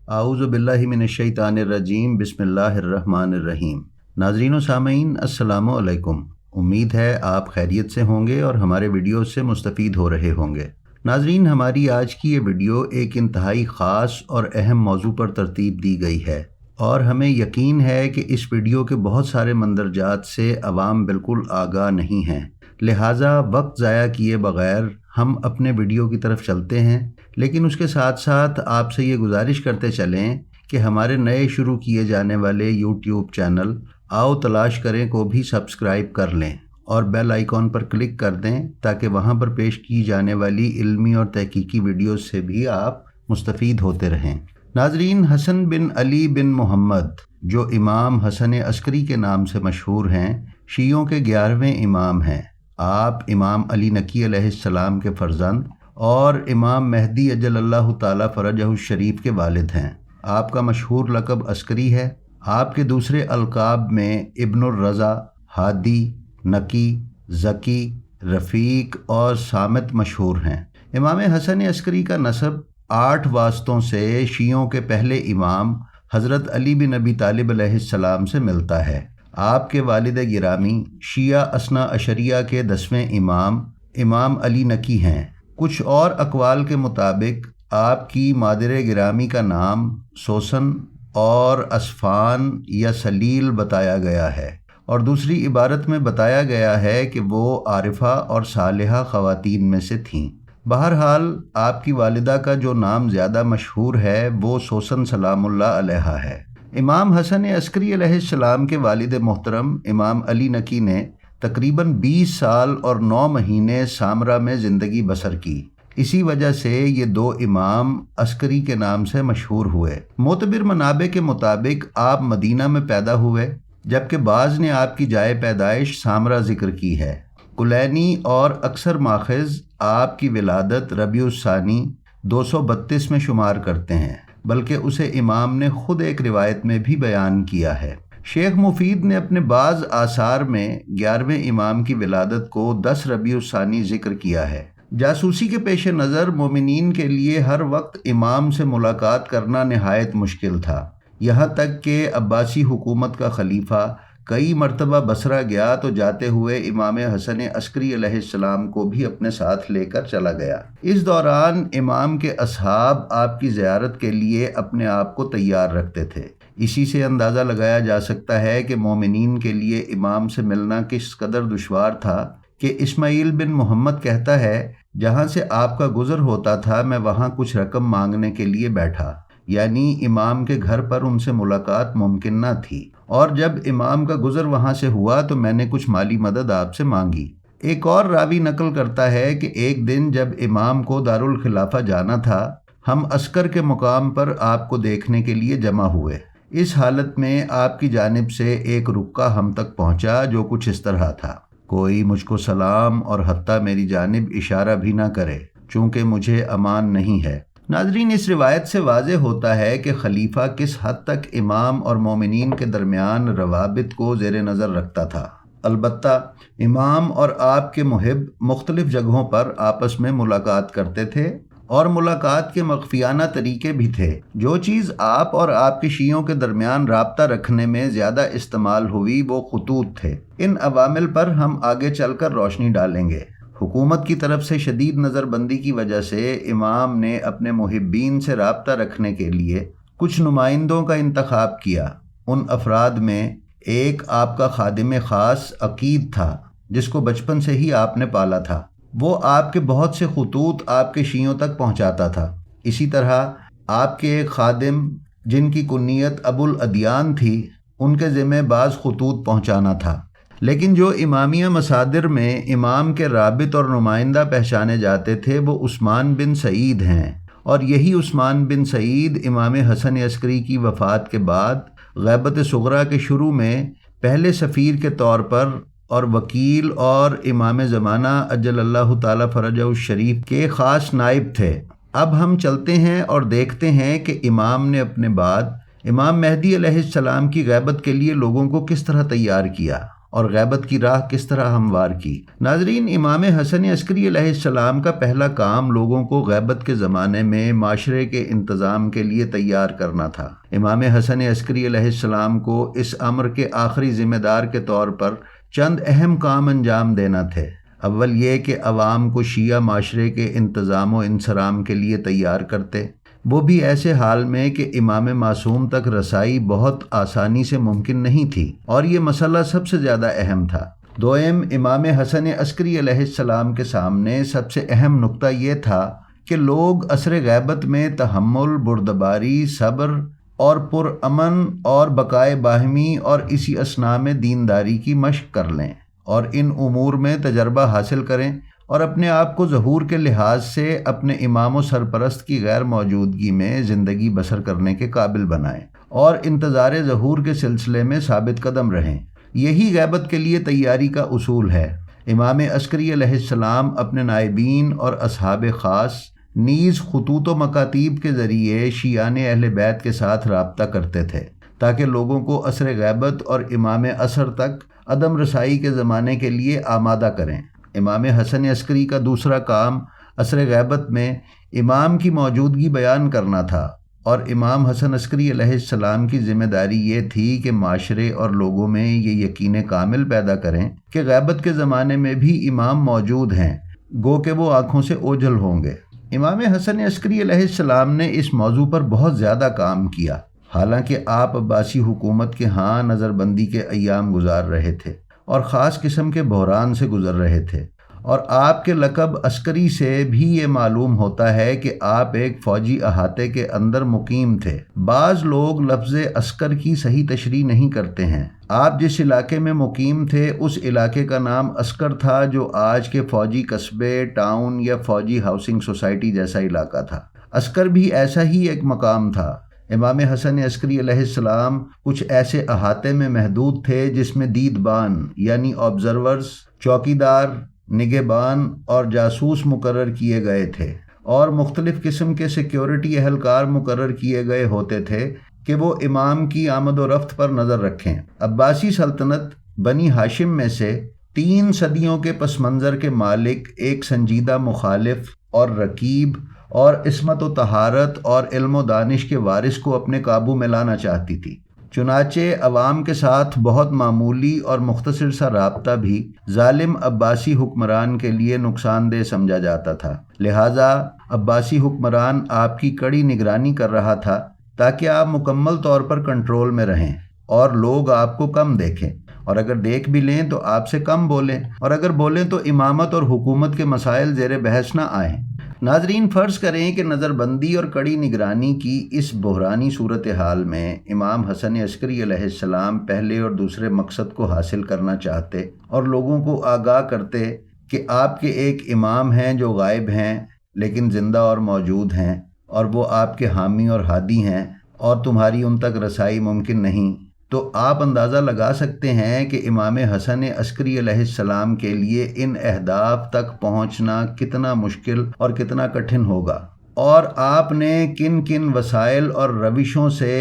اعوذ باللہ من الشیطان الرجیم بسم اللہ الرحمن الرحیم۔ ناظرین و سامعین السلام علیکم۔ امید ہے آپ خیریت سے ہوں گے اور ہمارے ویڈیو سے مستفید ہو رہے ہوں گے۔ ناظرین، ہماری آج کی یہ ویڈیو ایک انتہائی خاص اور اہم موضوع پر ترتیب دی گئی ہے اور ہمیں یقین ہے کہ اس ویڈیو کے بہت سارے مندرجات سے عوام بالکل آگاہ نہیں ہیں، لہٰذا وقت ضائع کیے بغیر ہم اپنے ویڈیو کی طرف چلتے ہیں، لیکن اس کے ساتھ ساتھ آپ سے یہ گزارش کرتے چلیں کہ ہمارے نئے شروع کیے جانے والے یوٹیوب چینل آؤ تلاش کریں کو بھی سبسکرائب کر لیں اور بیل آئیکن پر کلک کر دیں تاکہ وہاں پر پیش کی جانے والی علمی اور تحقیقی ویڈیوز سے بھی آپ مستفید ہوتے رہیں۔ ناظرین، حسن بن علی بن محمد جو امام حسن عسکری کے نام سے مشہور ہیں، شیعوں کے 11ویں امام ہیں۔ آپ امام علی نقی علیہ السلام کے فرزند اور امام مہدی اجل اللہ تعالی فرجہ الشریف کے والد ہیں۔ آپ کا مشہور لقب عسکری ہے۔ آپ کے دوسرے القاب میں ابن الرضا، ہادی، نقی، ذکی، رفیق اور صامت مشہور ہیں۔ امام حسن عسکری کا نسب 8 واسطوں سے شیعوں کے پہلے امام حضرت علی بن ابی طالب علیہ السلام سے ملتا ہے۔ آپ کے والد گرامی شیعہ اثنا عشریہ کے 10ویں امام امام علی نقی ہیں۔ کچھ اور اقوال کے مطابق آپ کی مادر گرامی کا نام سوسن اور اسفان یا سلیل بتایا گیا ہے، اور دوسری عبارت میں بتایا گیا ہے کہ وہ عارفہ اور صالحہ خواتین میں سے تھیں۔ بہرحال آپ کی والدہ کا جو نام زیادہ مشہور ہے وہ سوسن سلام اللہ علیہا ہے۔ امام حسن عسکری علیہ السلام کے والد محترم امام علی نقی نے تقریباً 20 سال اور 9 مہینے سامرا میں زندگی بسر کی۔ اسی وجہ سے یہ 2 امام عسکری کے نام سے مشہور ہوئے۔ معتبر منابع کے مطابق آپ مدینہ میں پیدا ہوئے، جبکہ بعض نے آپ کی جائے پیدائش سامرا ذکر کی ہے۔ کلینی اور اکثر ماخذ آپ کی ولادت ربیع الثانی 232 میں شمار کرتے ہیں، بلکہ اسے امام نے خود ایک روایت میں بھی بیان کیا ہے۔ شیخ مفید نے اپنے بعض آثار میں 11ویں امام کی ولادت کو 10 ربیع الثانی ذکر کیا ہے۔ جاسوسی کے پیش نظر مومنین کے لیے ہر وقت امام سے ملاقات کرنا نہایت مشکل تھا، یہاں تک کہ عباسی حکومت کا خلیفہ کئی مرتبہ بصرہ گیا تو جاتے ہوئے امام حسن عسکری علیہ السلام کو بھی اپنے ساتھ لے کر چلا گیا۔ اس دوران امام کے اصحاب آپ کی زیارت کے لیے اپنے آپ کو تیار رکھتے تھے۔ اسی سے اندازہ لگایا جا سکتا ہے کہ مومنین کے لیے امام سے ملنا کس قدر دشوار تھا کہ اسماعیل بن محمد کہتا ہے، جہاں سے آپ کا گزر ہوتا تھا میں وہاں کچھ رقم مانگنے کے لیے بیٹھا، یعنی امام کے گھر پر ان سے ملاقات ممکن نہ تھی، اور جب امام کا گزر وہاں سے ہوا تو میں نے کچھ مالی مدد آپ سے مانگی۔ ایک اور راوی نقل کرتا ہے کہ ایک دن جب امام کو دارالخلافہ جانا تھا، ہم عسکر کے مقام پر آپ کو دیکھنے کے لیے جمع ہوئے۔ اس حالت میں آپ کی جانب سے ایک رکا ہم تک پہنچا جو کچھ اس طرح تھا، کوئی مجھ کو سلام اور حتیٰ میری جانب اشارہ بھی نہ کرے، چونکہ مجھے امان نہیں ہے۔ ناظرین، اس روایت سے واضح ہوتا ہے کہ خلیفہ کس حد تک امام اور مومنین کے درمیان روابط کو زیر نظر رکھتا تھا۔ البتہ امام اور آپ کے محب مختلف جگہوں پر آپس میں ملاقات کرتے تھے اور ملاقات کے مخفیانہ طریقے بھی تھے۔ جو چیز آپ اور آپ کے شیعوں کے درمیان رابطہ رکھنے میں زیادہ استعمال ہوئی وہ خطوط تھے۔ ان عوامل پر ہم آگے چل کر روشنی ڈالیں گے۔ حکومت کی طرف سے شدید نظر بندی کی وجہ سے امام نے اپنے محبین سے رابطہ رکھنے کے لیے کچھ نمائندوں کا انتخاب کیا۔ ان افراد میں ایک آپ کا خادم خاص عقید تھا، جس کو بچپن سے ہی آپ نے پالا تھا۔ وہ آپ کے بہت سے خطوط آپ کے شیعوں تک پہنچاتا تھا۔ اسی طرح آپ کے ایک خادم جن کی کنیت ابو الادیان تھی، ان کے ذمہ بعض خطوط پہنچانا تھا۔ لیکن جو امامیہ مصادر میں امام کے رابط اور نمائندہ پہچانے جاتے تھے وہ عثمان بن سعید ہیں، اور یہی عثمان بن سعید امام حسن عسکری کی وفات کے بعد غیبت صغریٰ کے شروع میں پہلے سفیر کے طور پر اور وکیل اور امام زمانہ اجل اللہ تعالی فرجہ الشریف کے خاص نائب تھے۔ اب ہم چلتے ہیں اور دیکھتے ہیں کہ امام نے اپنے بعد امام مہدی علیہ السلام کی غیبت کے لیے لوگوں کو کس طرح تیار کیا۔ اور غیبت کی راہ کس طرح ہموار کی۔ ناظرین، امام حسن عسکری علیہ السلام کا پہلا کام لوگوں کو غیبت کے زمانے میں معاشرے کے انتظام کے لیے تیار کرنا تھا۔ امام حسن عسکری علیہ السلام کو اس امر کے آخری ذمہ دار کے طور پر چند اہم کام انجام دینا تھے۔ اول یہ کہ عوام کو شیعہ معاشرے کے انتظام و انصرام کے لیے تیار کرتے، وہ بھی ایسے حال میں کہ امام معصوم تک رسائی بہت آسانی سے ممکن نہیں تھی، اور یہ مسئلہ سب سے زیادہ اہم تھا۔ دوئم، امام حسن عسکری علیہ السلام کے سامنے سب سے اہم نقطہ یہ تھا کہ لوگ عصر غیبت میں تحمل، بردباری، صبر اور پرامن اور بقائے باہمی اور اسی اثناء میں دینداری کی مشق کر لیں اور ان امور میں تجربہ حاصل کریں، اور اپنے آپ کو ظہور کے لحاظ سے اپنے امام و سرپرست کی غیر موجودگی میں زندگی بسر کرنے کے قابل بنائیں اور انتظار ظہور کے سلسلے میں ثابت قدم رہیں۔ یہی غیبت کے لیے تیاری کا اصول ہے۔ امام عسکری علیہ السلام اپنے نائبین اور اصحاب خاص نیز خطوط و مکاتیب کے ذریعے شیعان اہل بیت کے ساتھ رابطہ کرتے تھے تاکہ لوگوں کو عصر غیبت اور امام عصر تک عدم رسائی کے زمانے کے لیے آمادہ کریں۔ امام حسن عسکری کا دوسرا کام عصر غیبت میں امام کی موجودگی بیان کرنا تھا، اور امام حسن عسکری علیہ السلام کی ذمہ داری یہ تھی کہ معاشرے اور لوگوں میں یہ یقین کامل پیدا کریں کہ غیبت کے زمانے میں بھی امام موجود ہیں، گو کہ وہ آنکھوں سے اوجھل ہوں گے۔ امام حسن عسکری علیہ السلام نے اس موضوع پر بہت زیادہ کام کیا، حالانکہ آپ عباسی حکومت کے ہاں نظر بندی کے ایام گزار رہے تھے اور خاص قسم کے بحران سے گزر رہے تھے، اور آپ کے لقب عسکری سے بھی یہ معلوم ہوتا ہے کہ آپ ایک فوجی احاطے کے اندر مقیم تھے۔ بعض لوگ لفظ عسکر کی صحیح تشریح نہیں کرتے ہیں۔ آپ جس علاقے میں مقیم تھے اس علاقے کا نام عسکر تھا، جو آج کے فوجی قصبے، ٹاؤن یا فوجی ہاؤسنگ سوسائٹی جیسا علاقہ تھا۔ عسکر بھی ایسا ہی ایک مقام تھا۔ امام حسن عسکری علیہ السلام کچھ ایسے احاطے میں محدود تھے جس میں دیدبان یعنی آبزرورز، چوکیدار، نگہبان اور جاسوس مقرر کیے گئے تھے، اور مختلف قسم کے سیکیورٹی اہلکار مقرر کیے گئے ہوتے تھے کہ وہ امام کی آمد و رفت پر نظر رکھیں۔ عباسی سلطنت بنی ہاشم میں سے 3 صدیوں کے پس منظر کے مالک ایک سنجیدہ مخالف اور رقیب اور عصمت و طہارت اور علم و دانش کے وارث کو اپنے قابو میں لانا چاہتی تھی۔ چنانچہ عوام کے ساتھ بہت معمولی اور مختصر سا رابطہ بھی ظالم عباسی حکمران کے لیے نقصان دہ سمجھا جاتا تھا، لہٰذا عباسی حکمران آپ کی کڑی نگرانی کر رہا تھا تاکہ آپ مکمل طور پر کنٹرول میں رہیں اور لوگ آپ کو کم دیکھیں، اور اگر دیکھ بھی لیں تو آپ سے کم بولیں، اور اگر بولیں تو امامت اور حکومت کے مسائل زیر بحث نہ آئیں۔ ناظرین، فرض کریں کہ نظر بندی اور کڑی نگرانی کی اس بحرانی صورتحال میں امام حسن عسکری علیہ السلام پہلے اور دوسرے مقصد کو حاصل کرنا چاہتے اور لوگوں کو آگاہ کرتے کہ آپ کے ایک امام ہیں جو غائب ہیں لیکن زندہ اور موجود ہیں، اور وہ آپ کے حامی اور ہادی ہیں اور تمہاری ان تک رسائی ممکن نہیں، تو آپ اندازہ لگا سکتے ہیں کہ امام حسن عسکری علیہ السلام کے لیے ان اہداف تک پہنچنا کتنا مشکل اور کتنا کٹھن ہوگا، اور آپ نے کن کن وسائل اور روشوں سے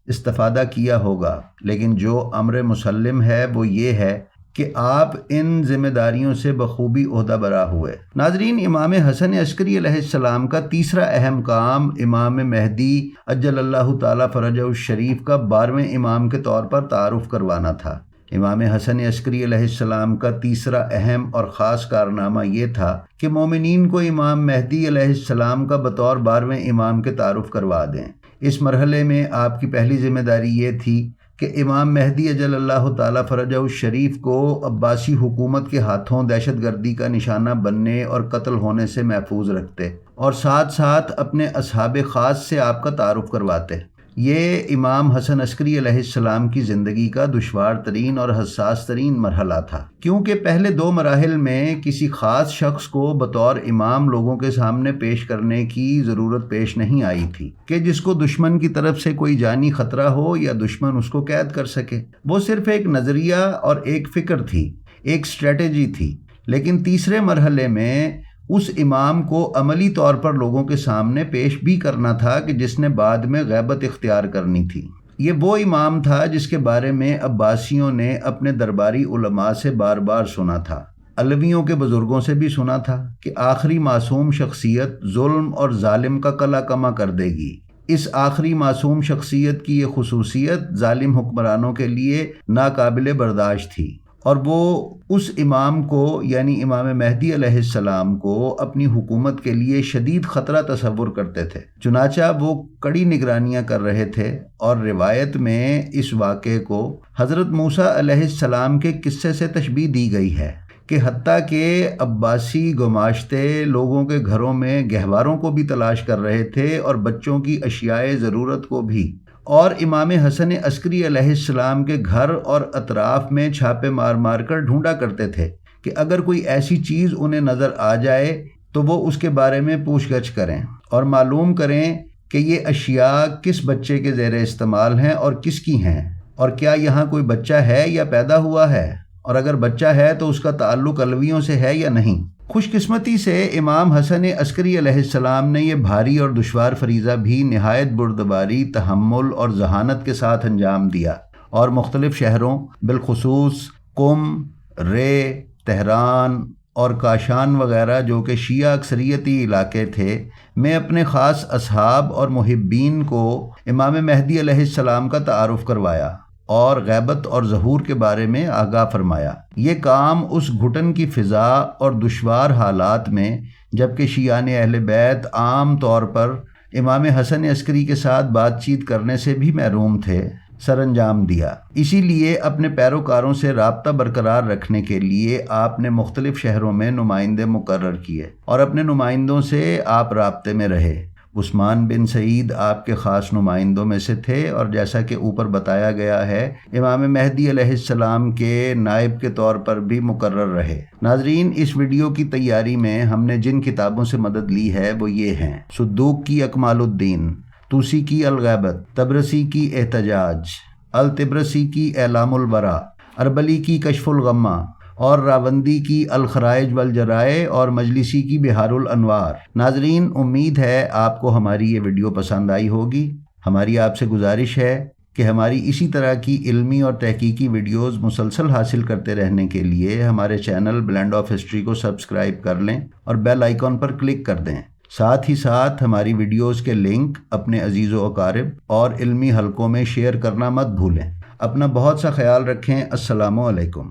استفادہ کیا ہوگا۔ لیکن جو امر مسلم ہے وہ یہ ہے کہ آپ ان ذمہ داریوں سے بخوبی عہدہ برا ہوئے۔ ناظرین، امام حسن عسکری علیہ السلام کا تیسرا اہم کام امام مہدی عجل اللہ تعالیٰ فرجہ الشریف کا 12ویں امام کے طور پر تعارف کروانا تھا۔ امام حسن عسکری علیہ السلام کا تیسرا اہم اور خاص کارنامہ یہ تھا کہ مومنین کو امام مہدی علیہ السلام کا بطور 12ویں امام کے تعارف کروا دیں۔ اس مرحلے میں آپ کی پہلی ذمہ داری یہ تھی کہ امام مہدی اجل اللہ تعالیٰ فرجہ الشریف کو عباسی حکومت کے ہاتھوں دہشت گردی کا نشانہ بننے اور قتل ہونے سے محفوظ رکھتے، اور ساتھ ساتھ اپنے اصحاب خاص سے آپ کا تعارف کرواتے۔ یہ امام حسن عسکری علیہ السلام کی زندگی کا دشوار ترین اور حساس ترین مرحلہ تھا، کیونکہ پہلے 2 مراحل میں کسی خاص شخص کو بطور امام لوگوں کے سامنے پیش کرنے کی ضرورت پیش نہیں آئی تھی کہ جس کو دشمن کی طرف سے کوئی جانی خطرہ ہو یا دشمن اس کو قید کر سکے۔ وہ صرف ایک نظریہ اور ایک فکر تھی، ایک اسٹریٹجی تھی۔ لیکن تیسرے مرحلے میں اس امام کو عملی طور پر لوگوں کے سامنے پیش بھی کرنا تھا کہ جس نے بعد میں غیبت اختیار کرنی تھی۔ یہ وہ امام تھا جس کے بارے میں عباسیوں نے اپنے درباری علماء سے بار بار سنا تھا، علویوں کے بزرگوں سے بھی سنا تھا کہ آخری معصوم شخصیت ظلم اور ظالم کا کلا کما کر دے گی۔ اس آخری معصوم شخصیت کی یہ خصوصیت ظالم حکمرانوں کے لیے ناقابل برداشت تھی، اور وہ اس امام کو یعنی امام مہدی علیہ السلام کو اپنی حکومت کے لیے شدید خطرہ تصور کرتے تھے۔ چنانچہ وہ کڑی نگرانیاں کر رہے تھے، اور روایت میں اس واقعے کو حضرت موسیٰ علیہ السلام کے قصے سے تشبیہ دی گئی ہے کہ حتیٰ کہ عباسی گماشتے لوگوں کے گھروں میں گہواروں کو بھی تلاش کر رہے تھے اور بچوں کی اشیاء ضرورت کو بھی، اور امام حسن عسکری علیہ السلام کے گھر اور اطراف میں چھاپے مار مار کر ڈھونڈا کرتے تھے کہ اگر کوئی ایسی چیز انہیں نظر آ جائے تو وہ اس کے بارے میں پوچھ گچھ کریں اور معلوم کریں کہ یہ اشیاء کس بچے کے زیر استعمال ہیں اور کس کی ہیں، اور کیا یہاں کوئی بچہ ہے یا پیدا ہوا ہے، اور اگر بچہ ہے تو اس کا تعلق علویوں سے ہے یا نہیں۔ خوش قسمتی سے امام حسن عسکری علیہ السلام نے یہ بھاری اور دشوار فریضہ بھی نہایت بردباری، تحمل اور ذہانت کے ساتھ انجام دیا، اور مختلف شہروں بالخصوص قم، رے، تہران اور کاشان وغیرہ جو کہ شیعہ اکثریتی علاقے تھے میں اپنے خاص اصحاب اور محبین کو امام مہدی علیہ السلام کا تعارف کروایا اور غیبت اور ظہور کے بارے میں آگاہ فرمایا۔ یہ کام اس گھٹن کی فضا اور دشوار حالات میں جبکہ شیعان اہل بیت عام طور پر امام حسن عسکری کے ساتھ بات چیت کرنے سے بھی محروم تھے، سر انجام دیا۔ اسی لیے اپنے پیروکاروں سے رابطہ برقرار رکھنے کے لیے آپ نے مختلف شہروں میں نمائندے مقرر کیے اور اپنے نمائندوں سے آپ رابطے میں رہے۔ عثمان بن سعید آپ کے خاص نمائندوں میں سے تھے، اور جیسا کہ اوپر بتایا گیا ہے امام مہدی علیہ السلام کے نائب کے طور پر بھی مقرر رہے۔ ناظرین، اس ویڈیو کی تیاری میں ہم نے جن کتابوں سے مدد لی ہے وہ یہ ہیں: صدوق کی اکمال الدین، طوسی کی الغیبت، طبرسی کی احتجاج، الطبرسی کی اعلام الورا، اربلی کی کشف الغمہ، اور راوندی کی الخرائج والجرائع، اور مجلسی کی بہار الانوار۔ ناظرین، امید ہے آپ کو ہماری یہ ویڈیو پسند آئی ہوگی۔ ہماری آپ سے گزارش ہے کہ ہماری اسی طرح کی علمی اور تحقیقی ویڈیوز مسلسل حاصل کرتے رہنے کے لیے ہمارے چینل بلینڈ آف ہسٹری کو سبسکرائب کر لیں اور بیل آئیکن پر کلک کر دیں۔ ساتھ ہی ساتھ ہماری ویڈیوز کے لنک اپنے عزیز و اقارب اور علمی حلقوں میں شیئر کرنا مت بھولیں۔ اپنا بہت سا خیال رکھیں۔ السلام علیکم۔